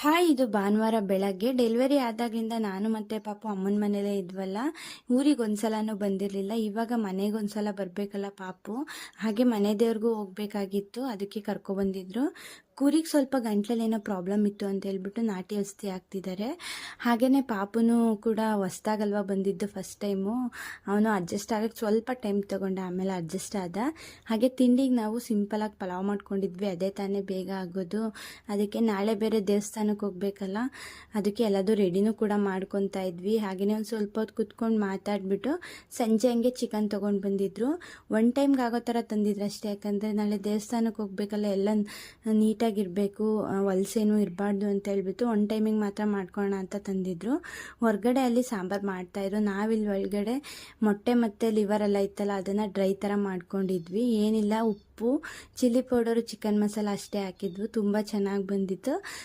Hi, ಇದು ಭಾನುವಾರ ಬೆಳಗ್ಗೆ ಡೆಲಿವರಿ ಆದಾಗಿಂದ ನಾನು ಮತ್ತು ಪಾಪು ಅಮ್ಮನ ಮನೇಲೇ ಇದ್ವಲ್ಲ. ಊರಿಗೆ ಒಂದ್ಸಲನೂ ಬಂದಿರಲಿಲ್ಲ. ಇವಾಗ ಮನೆಗೊಂದ್ಸಲ ಬರಬೇಕಲ್ಲ ಪಾಪು, ಹಾಗೆ ಮನೆ ದೇವ್ರಿಗೂ ಹೋಗ್ಬೇಕಾಗಿತ್ತು. ಅದಕ್ಕೆ ಕರ್ಕೊಬಂದಿದ್ರು. ಕುರಿಗೆ ಸ್ವಲ್ಪ ಗಂಟ್ಲಲ್ಲೇನೋ ಪ್ರಾಬ್ಲಮ್ ಇತ್ತು ಅಂತ ಹೇಳ್ಬಿಟ್ಟು ನಾಟಿ ಔಷಧಿ ಹಾಕ್ತಿದ್ದಾರೆ. ಹಾಗೆಯೇ ಪಾಪುನೂ ಕೂಡ ಹೊಸ್ದಾಗಲ್ವ ಬಂದಿದ್ದು ಫಸ್ಟ್ ಟೈಮು. ಅವನು ಅಡ್ಜಸ್ಟ್ ಆಗೋಕ್ಕೆ ಸ್ವಲ್ಪ ಟೈಮ್ ತೊಗೊಂಡೆ, ಆಮೇಲೆ ಅಡ್ಜಸ್ಟ್ ಆದ. ಹಾಗೆ ತಿಂಡಿಗೆ ನಾವು ಸಿಂಪಲಾಗಿ ಪಲಾವ್ ಮಾಡ್ಕೊಂಡಿದ್ವಿ, ಅದೇ ತಾನೇ ಬೇಗ ಆಗೋದು. ಅದಕ್ಕೆ ನಾಳೆ ಬೇರೆ ದೇವಸ್ಥಾನಕ್ಕೆ ಹೋಗ್ಬೇಕಲ್ಲ, ಅದಕ್ಕೆ ಎಲ್ಲದೂ ರೆಡಿನೂ ಕೂಡ ಮಾಡ್ಕೊತಾ ಇದ್ವಿ. ಹಾಗೆಯೇ ಒಂದು ಸ್ವಲ್ಪ ಹೊತ್ತು ಕುತ್ಕೊಂಡು ಮಾತಾಡಿಬಿಟ್ಟು ಸಂಜೆ ಹಂಗೆ ಚಿಕನ್ ತೊಗೊಂಡು ಬಂದಿದ್ರು. ಒನ್ ಟೈಮ್ಗೆ ಆಗೋ ಥರ ತಂದಿದ್ರು ಅಷ್ಟೇ, ಯಾಕಂದರೆ ನಾಳೆ ದೇವಸ್ಥಾನಕ್ಕೆ ಹೋಗ್ಬೇಕಲ್ಲ, ಎಲ್ಲ ನೀಟಾಗಿರಬೇಕು, ವಲಸೇನೂ ಇರಬಾರ್ದು ಅಂತ ಹೇಳ್ಬಿಟ್ಟು ಒನ್ ಟೈಮಿಗೆ ಮಾತ್ರ ಮಾಡ್ಕೊಳ್ಳೋಣ ಅಂತ ತಂದಿದ್ರು. ಹೊರಗಡೆ ಅಲ್ಲಿ ಸಾಂಬಾರು ಮಾಡ್ತಾಯಿದ್ರು, ನಾವಿಲ್ಲಿ ಒಳಗಡೆ ಮೊಟ್ಟೆ ಮತ್ತು ಲಿವರ್ ಎಲ್ಲ ಇತ್ತಲ್ಲ, ಅದನ್ನು ಡ್ರೈ ಥರ ಮಾಡ್ಕೊಂಡಿದ್ವಿ. ಏನಿಲ್ಲ, ಉಪ್ಪು, ಚಿಲ್ಲಿ ಪೌಡರು, ಚಿಕನ್ ಮಸಾಲ ಅಷ್ಟೇ ಹಾಕಿದ್ವು. ತುಂಬ ಚೆನ್ನಾಗಿ ಬಂದಿತ್ತು.